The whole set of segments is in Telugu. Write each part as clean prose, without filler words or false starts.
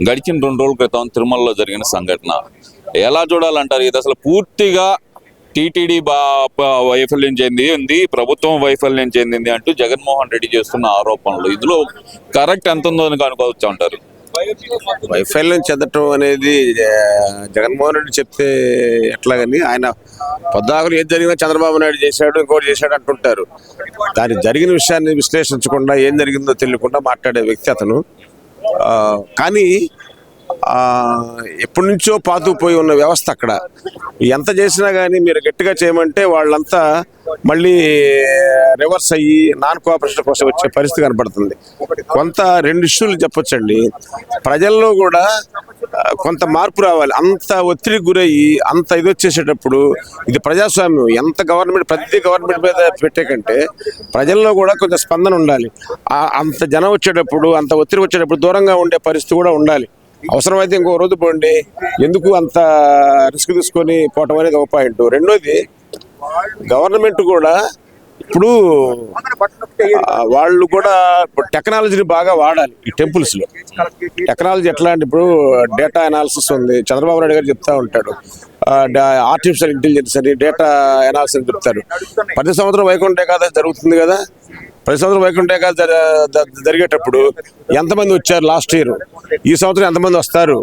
గడిచిన 2 రోజుల క్రితం తిరుమలలో జరిగిన సంఘటన ఎలా చూడాలంటారు? ఇది అసలు పూర్తిగా టీటీడీ వైఫల్యం చెందింది, ప్రభుత్వం వైఫల్యం చెందింది అంటూ జగన్మోహన్ రెడ్డి చేస్తున్న ఆరోపణలు, ఇందులో కరెక్ట్ ఎంత ఉందో అని అనుకోవచ్చు అంటారు? వైఫల్యం చెందటం అనేది జగన్మోహన్ రెడ్డి చెప్తే ఎట్లాగని, ఆయన పొద్దాకులు ఏం జరిగినా చంద్రబాబు నాయుడు చేశాడు, ఇంకోటి చేశాడు అంటుంటారు. దాని జరిగిన విషయాన్ని విశ్లేషించకుండా ఏం జరిగిందో తెలియకుండా మాట్లాడే వ్యక్తి అతను. కానీ ఎప్పటి నుంచో పాతుకుపోయి ఉన్న వ్యవస్థ అక్కడ ఎంత చేసినా కానీ మీరు గట్టిగా చేయమంటే వాళ్ళంతా మళ్ళీ రివర్స్ అయ్యి నాన్ కోఆపరేషన్ కోసం వచ్చే పరిస్థితి కనపడుతుంది. కొంత 2 ఇష్యూలు చెప్పొచ్చండి. ప్రజల్లో కూడా కొంత మార్పు రావాలి. అంత ఒత్తిడికి గురయ్యి అంత ఇది వచ్చేసేటప్పుడు, ఇది ప్రజాస్వామ్యం, ఎంత గవర్నమెంట్ ప్రతి గవర్నమెంట్ మీద పెట్టే కంటే ప్రజల్లో కూడా కొంచెం స్పందన ఉండాలి. అంత జనం వచ్చేటప్పుడు, అంత ఒత్తిడి వచ్చేటప్పుడు దూరంగా ఉండే పరిస్థితి కూడా ఉండాలి. అవసరమైతే ఇంకో రోజు పోండి, ఎందుకు అంత రిస్క్ తీసుకొని పోవటం అనేది ఒక పాయింట్. రెండోది, గవర్నమెంట్ కూడా ఇప్పుడు వాళ్ళు కూడా టెక్నాలజీని బాగా వాడాలి. ఈ టెంపుల్స్లో టెక్నాలజీ ఎట్లా అంటే, ఇప్పుడు డేటా అనాలిసిస్ ఉంది, చంద్రబాబు నాయుడు గారు చెప్తా ఉంటాడు, ఆర్టిఫిషియల్ ఇంటెలిజెన్స్ అని డేటా అనాలిసిస్ అని చెప్తారు. ప్రతి సంవత్సరం వైకుంఠ ఏకాదశి జరుగుతుంది కదా, ప్రతి సంవత్సరం వైకుంఠ ఏకాదశి జరిగేటప్పుడు ఎంతమంది వచ్చారు లాస్ట్ ఇయర్, ఈ సంవత్సరం ఎంతమంది వస్తారు,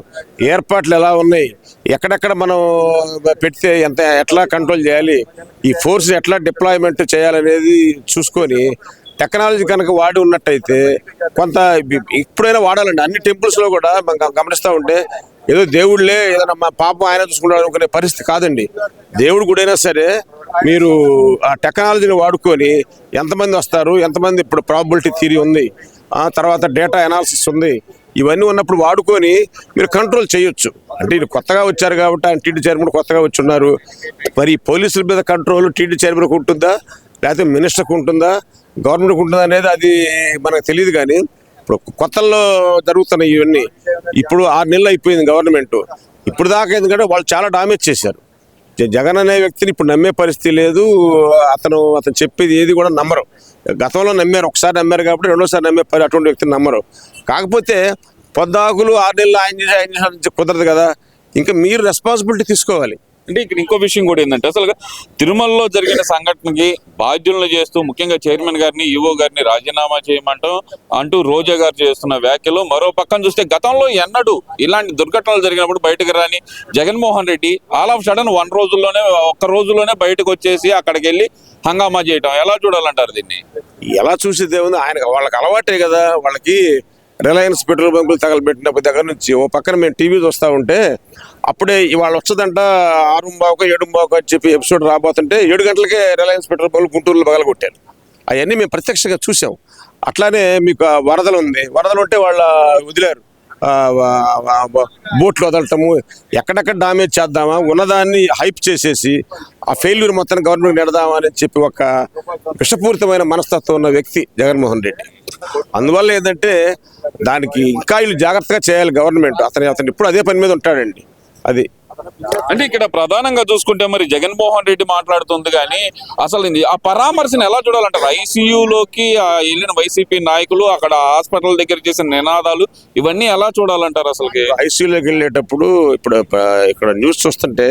ఏర్పాట్లు ఎలా ఉన్నాయి, ఎక్కడెక్కడ మనం పెడితే ఎట్లా కంట్రోల్ చేయాలి, ఈ ఫోర్స్ ఎట్లా డిప్లాయ్మెంట్ చేయాలనేది చూసుకొని టెక్నాలజీ కనుక వాడి ఉన్నట్టయితే కొంత ఇప్పుడైనా వాడాలండి. అన్ని టెంపుల్స్లో కూడా మనం గమనిస్తూ ఉంటే ఏదో దేవుళ్ళే ఏదైనా మా పాపం ఆయన చూసుకుంటాడు అనుకునే పరిస్థితి కాదండి. దేవుడు గుడైనా సరే మీరు ఆ టెక్నాలజీని వాడుకొని ఎంతమంది వస్తారు, ఎంతమంది, ఇప్పుడు ప్రాబబిలిటీ థియరీ ఉంది, తర్వాత డేటా అనాలిసిస్ ఉంది, ఇవన్నీ ఉన్నప్పుడు వాడుకొని మీరు కంట్రోల్ చేయొచ్చు. అంటే ఇది కొత్తగా వచ్చారు కాబట్టి ఆయన టీడీ చైర్మన్ కొత్తగా వచ్చి ఉన్నారు. మరి పోలీసుల మీద కంట్రోల్ టీడీ చైర్మన్కి ఉంటుందా, లేకపోతే మినిస్టర్కి ఉంటుందా, గవర్నమెంట్కి ఉంటుందా అనేది అది మనకు తెలియదు. కానీ ఇప్పుడు కొత్తల్లో జరుగుతున్నాయి ఇవన్నీ. ఇప్పుడు 6 నెలలు అయిపోయింది గవర్నమెంట్. ఇప్పుడు దాకా ఎందుకంటే వాళ్ళు చాలా డామేజ్ చేశారు. జగన్ అనే వ్యక్తిని ఇప్పుడు నమ్మే పరిస్థితి లేదు. అతను చెప్పేది ఏది కూడా నమ్మరు. గతంలో నమ్మారు, ఒకసారి నమ్మారు కాబట్టి రెండోసారి నమ్మే అటువంటి వ్యక్తిని నమ్మరు. కాకపోతే పొద్దాకులు 6 నెలలు ఆయన చేసిన కుదరదు కదా, ఇంకా మీరు రెస్పాన్సిబిలిటీ తీసుకోవాలి. అంటే ఇక్కడ ఇంకో విషయం కూడా ఏంటంటే, అసలు తిరుమలలో జరిగిన సంఘటనకి బాధ్యులను చేస్తూ ముఖ్యంగా చైర్మన్ గారిని, ఈవో గారిని రాజీనామా చేయమంటాం అంటూ రోజా గారు చేస్తున్న వ్యాఖ్యలు, మరో పక్కన చూస్తే గతంలో ఎన్నడూ ఇలాంటి దుర్ఘటనలు జరిగినప్పుడు బయటకు రాని Jaganmohan Reddy all of sudden ఒక్క రోజులోనే బయటకు వచ్చేసి అక్కడికి వెళ్ళి హంగామా చేయటం, ఎలా చూడాలంటారు దీన్ని? ఎలా చూసేది ఏముంది, వాళ్ళకి అలవాటే కదా. వాళ్ళకి రిలయన్స్ పెట్రోల్ బంకులు తగలబెట్టినప్పుడు దగ్గర నుంచి ఓ పక్కన మేము టీవీ చూస్తూ ఉంటే అప్పుడే ఇవాళ వచ్చదంట 6:15 7:15 అని చెప్పి ఎపిసోడ్ రాబోతుంటే 7 గంటలకే రిలయన్స్ పెట్రోల్ బంకులు గుంటూరులో పగలగొట్టారు. అవన్నీ మేము ప్రత్యక్షంగా చూసాం. అట్లానే మీకు వరదలు ఉంది, వరదలు ఉంటే వాళ్ళ వదిలేరు, బోట్లు వదలటము, ఎక్కడెక్కడ డామేజ్ చేద్దామా, ఉన్నదాన్ని హైప్ చేసేసి ఆ ఫెయిల్యూర్ మొత్తాన్ని గవర్నమెంట్ నెడదామా అని చెప్పి ఒక విషపూరితమైన మనస్తత్వం ఉన్న వ్యక్తి జగన్మోహన్ రెడ్డి. అందువల్ల ఏంటంటే దానికి ఇంకా వీళ్ళు జాగ్రత్తగా చేయాలి గవర్నమెంట్. అతను ఇప్పుడు అదే పని మీద ఉంటాడండి. అది అంటే ఇక్కడ ప్రధానంగా చూసుకుంటే మరి జగన్మోహన్ రెడ్డి మాట్లాడుతుంది, కానీ అసలు ఆ పరామర్శను ఎలా చూడాలంటారు? ఐసీయూలోకి వెళ్ళిన వైసీపీ నాయకులు, అక్కడ హాస్పిటల్ దగ్గర చేసిన నినాదాలు, ఇవన్నీ ఎలా చూడాలంటారు? అసలు ఐసీయూలోకి వెళ్ళేటప్పుడు ఇప్పుడు ఇక్కడ న్యూస్ చూస్తుంటే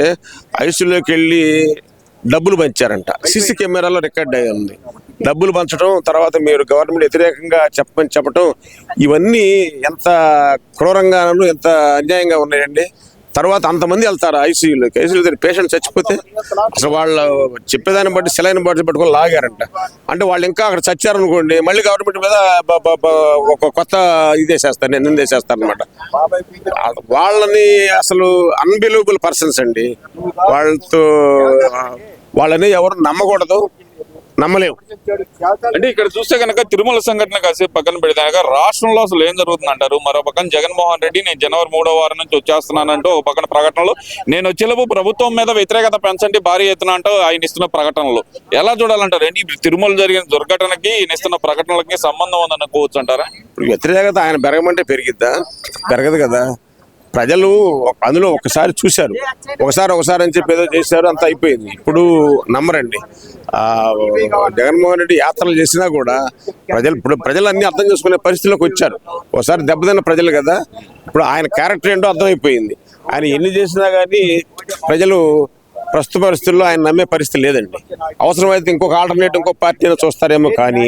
ఐసీయూలోకి వెళ్ళి డబ్బులు పంచారంట, సీసీ కెమెరాలో రికార్డ్ అయ్యి ఉంది. డబ్బులు పంచడం, తర్వాత మీరు గవర్నమెంట్ వ్యతిరేకంగా చెప్పటం, ఇవన్నీ ఎంత క్రూరంగానూ ఎంత అన్యాయంగా ఉన్నాయండి. తర్వాత అంతమంది వెళ్తారు ఐసీయూలోకి. ఐసీయూలో పేషెంట్ చచ్చిపోతే అసలు వాళ్ళు చెప్పేదాన్ని బట్టి సెలైన్ బాటిల్ పట్టుకొని లాగారంట. అంటే వాళ్ళు ఇంకా అక్కడ చచ్చారనుకోండి, మళ్ళీ గవర్నమెంట్ మీద ఒక కొత్త ఇదేసేస్తారు, నిందేసేస్తారు అనమాట. వాళ్ళని అసలు అన్బిలీవబుల్ పర్సన్స్ అండి. వాళ్ళని ఎవరు నమ్మకూడదు, నమ్మలేము. అంటే ఇక్కడ చూస్తే కనుక తిరుమల సంఘటన కాసేపు పక్కన పెడితే కనుక రాష్ట్రంలో అసలు ఏం జరుగుతుంది అంటారు? మరో పక్కన జగన్మోహన్ రెడ్డి నేను జనవరి 3వ వారం నుంచి వచ్చేస్తున్నానంటూ ఒక పక్కన ప్రకటనలు, నేను వచ్చేలోపు ప్రభుత్వం మీద వ్యతిరేకత పెంచండి భారీ ఎత్తున అంటూ ఆయన ఇస్తున్న ప్రకటనలు ఎలా చూడాలంటారు? ఏంటి తిరుమల జరిగిన దుర్ఘటనకి ఈయన ఇస్తున్న ప్రకటనలకి సంబంధం ఉందనుకోవచ్చు అంటారా? ఇప్పుడు వ్యతిరేకత ఆయన పెరగమంటే పెరిగిద్దా? పెరగదు కదా. ప్రజలు అందులో ఒకసారి చూశారు, ఒకసారి అని చెప్పి ఏదో చేశారు, అంత అయిపోయింది. ఇప్పుడు నమ్మరండి. జగన్మోహన్ రెడ్డి యాత్రలు చేసినా కూడా ప్రజలు అన్ని అర్థం చేసుకునే పరిస్థితిలోకి వచ్చారు. ఒకసారి దెబ్బతిన్న ప్రజలు కదా, ఇప్పుడు ఆయన క్యారెక్టర్ ఏంటో అర్థమైపోయింది. ఆయన ఎన్ని చేసినా కానీ ప్రజలు ప్రస్తుత పరిస్థితుల్లో ఆయన నమ్మే పరిస్థితి లేదండి. అవసరమైతే ఇంకొక ఆల్టర్నేట్ ఇంకొక పార్టీని చూస్తారేమో, కానీ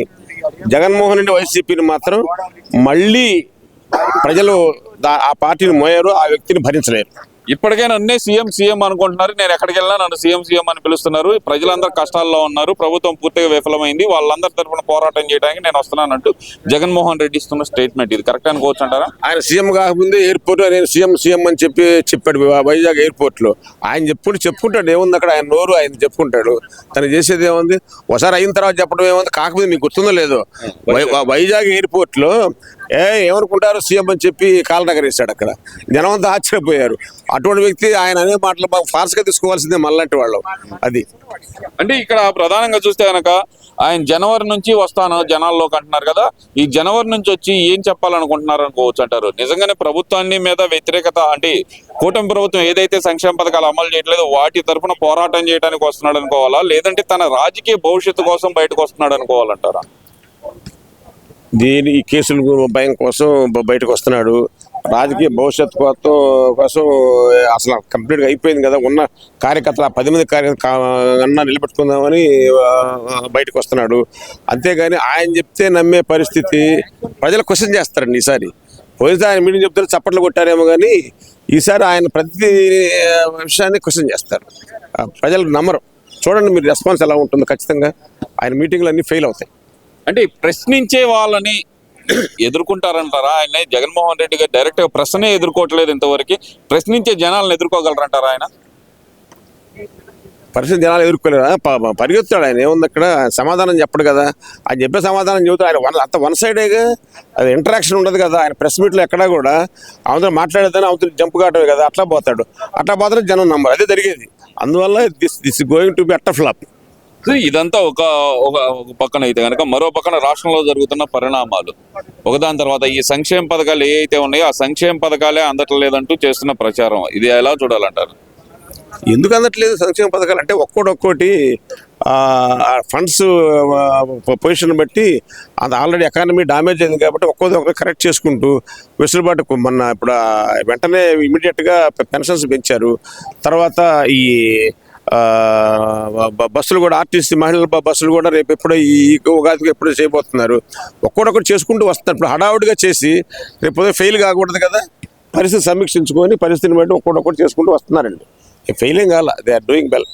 జగన్మోహన్ రెడ్డి వైసీపీని మాత్రం మళ్ళీ ప్రజలు ఆ పార్టీని మోయారు, ఆ వ్యక్తిని భరించలేరు. ఇప్పటికే నన్నే సీఎం అనుకుంటున్నారు. నేను ఎక్కడికి వెళ్ళినా నన్ను సీఎం అని పిలుస్తున్నారు. ప్రజలందరూ కష్టాల్లో ఉన్నారు, ప్రభుత్వం పూర్తిగా విఫలమైంది, వాళ్ళందరి తరఫున పోరాటం చేయడానికి నేను వస్తున్నానంటూ జగన్మోహన్ రెడ్డి ఇస్తున్న స్టేట్మెంట్ ఇది కరెక్ట్ అనుకోవచ్చు అంటారా? ఆయన సీఎం కాకముందే ఎయిర్పోర్ట్ నేను సీఎం అని చెప్పాడు వైజాగ్ ఎయిర్పోర్ట్ లో. ఆయన చెప్పుకుంటాడు ఏముంది అక్కడ, ఆయన నోరు ఆయన చెప్పుకుంటాడు. తను చేసేది ఏముంది, ఒకసారి అయిన తర్వాత చెప్పడం ఏముంది. కాకపోతే మీకు గుర్తుందో లేదో, వైజాగ్ ఎయిర్పోర్ట్ లో ఏమనుకుంటారు సీఎం అని చెప్పి కాలనగర్ వేశాడు. అక్కడ జనం అంతా ఆశ్చర్యపోయారు. అటువంటి వ్యక్తి ఆయన అనే మాటలు ఫాస్ట్ గా తీసుకోవాల్సిందే మనలాంటి వాళ్ళు. అది అంటే ఇక్కడ ప్రధానంగా చూస్తే కనుక ఆయన జనవరి నుంచి వస్తాను జనాల్లోకి అంటున్నారు కదా, ఈ జనవరి నుంచి వచ్చి ఏం చెప్పాలనుకుంటున్నారు అనుకోవచ్చు అంటారు? నిజంగానే ప్రభుత్వాన్ని మీద వ్యతిరేకత అంటే కూటమి ప్రభుత్వం ఏదైతే సంక్షేమ పథకాలు అమలు చేయట్లేదు వాటి తరఫున పోరాటం చేయడానికి వస్తున్నాడు అనుకోవాలా, లేదంటే తన రాజకీయ భవిష్యత్తు కోసం బయటకు వస్తున్నాడు అనుకోవాలంటారా? ఈ కేసుల భయం కోసం బయటకు వస్తున్నాడు. రాజకీయ భవిష్యత్తు కోసం అసలు కంప్లీట్గా అయిపోయింది కదా, ఉన్న కార్యకర్తలు 10 మంది కార్యకర్తలు నిలబెట్టుకుందామని బయటకు వస్తున్నాడు. అంతేగాని ఆయన చెప్తే నమ్మే పరిస్థితి ప్రజలు క్వశ్చన్ చేస్తారండి. ఈసారి పోయినసారి ఆయన మీటింగ్ చెప్తారు చప్పట్లు కొట్టారేమో, కానీ ఈసారి ఆయన ప్రతి విషయాన్ని క్వశ్చన్ చేస్తారు. ప్రజలు నమ్మరు. చూడండి మీరు రెస్పాన్స్ ఎలా ఉంటుందో. ఖచ్చితంగా ఆయన మీటింగ్లు అన్నీ ఫెయిల్ అవుతాయి. అంటే ప్రశ్నించే వాళ్ళని ఎదుర్కొంటారంటారా? ఆయన జగన్మోహన్ రెడ్డి గారు డైరెక్ట్ గా ప్రశ్నే ఎదుర్కోవట్లేదు ఇంతవరకు. ప్రశ్నించే జనాలను ఎదుర్కోగలరంటారా ఆయన? పరిస్థితి జనాలు ఎదుర్కోలేరా? పరిగెత్తాడు ఆయన. ఏముంది అక్కడ, సమాధానం చెప్పడు కదా. ఆయన చెప్పే సమాధానం చెబుతాడు. ఆయన అంత వన్ సైడేగా, అది ఇంటరాక్షన్ ఉండదు కదా. ఆయన ప్రెస్ మీట్లో ఎక్కడా కూడా అవతల మాట్లాడేదని అవతల జంపు కావటమే కదా, అట్లా పోతాడు. అట్లా పోతే జనం నమ్మరు. అదే జరిగేది. అందువల్ల this going to be utter flop. ఇదంతా ఒక పక్కన అయితే కనుక, మరో పక్కన రాష్ట్రంలో జరుగుతున్న పరిణామాలు ఒకదాని తర్వాత ఈ సంక్షేమ పథకాలు ఏ అయితే ఉన్నాయో ఆ సంక్షేమ పథకాలే అందట్లేదంటూ చేస్తున్న ప్రచారం, ఇది ఎలా చూడాలంటారు? ఎందుకు అందట్లేదు సంక్షేమ పథకాలు అంటే ఒక్కోటి ఫండ్స్ పొజిషన్ బట్టి అది ఆల్రెడీ ఎకానమీ డ్యామేజ్ అయింది కాబట్టి ఒక్కొక్కటి కరెక్ట్ చేసుకుంటూ వెసులుబాటు ఇప్పుడు వెంటనే ఇమీడియట్గా పెన్షన్స్ పెంచారు. తర్వాత ఈ బస్సులు కూడా, ఆర్టీసీ మహిళల బస్సులు కూడా రేపు ఎప్పుడో ఈ ఉగాదికి ఎప్పుడో చేయబోతున్నారు. ఒక్కొక్కటి చేసుకుంటూ వస్తున్నారు. ఇప్పుడు హడావుడిగా చేసి రేపు ఫెయిల్ కాకూడదు కదా. పరిస్థితి సమీక్షించుకొని పరిస్థితిని బట్టి ఒక్కొక్కటి చేసుకుంటూ వస్తున్నారండి. ఫెయిలింగ్ కాల, దే ఆర్ డూయింగ్ వెల్.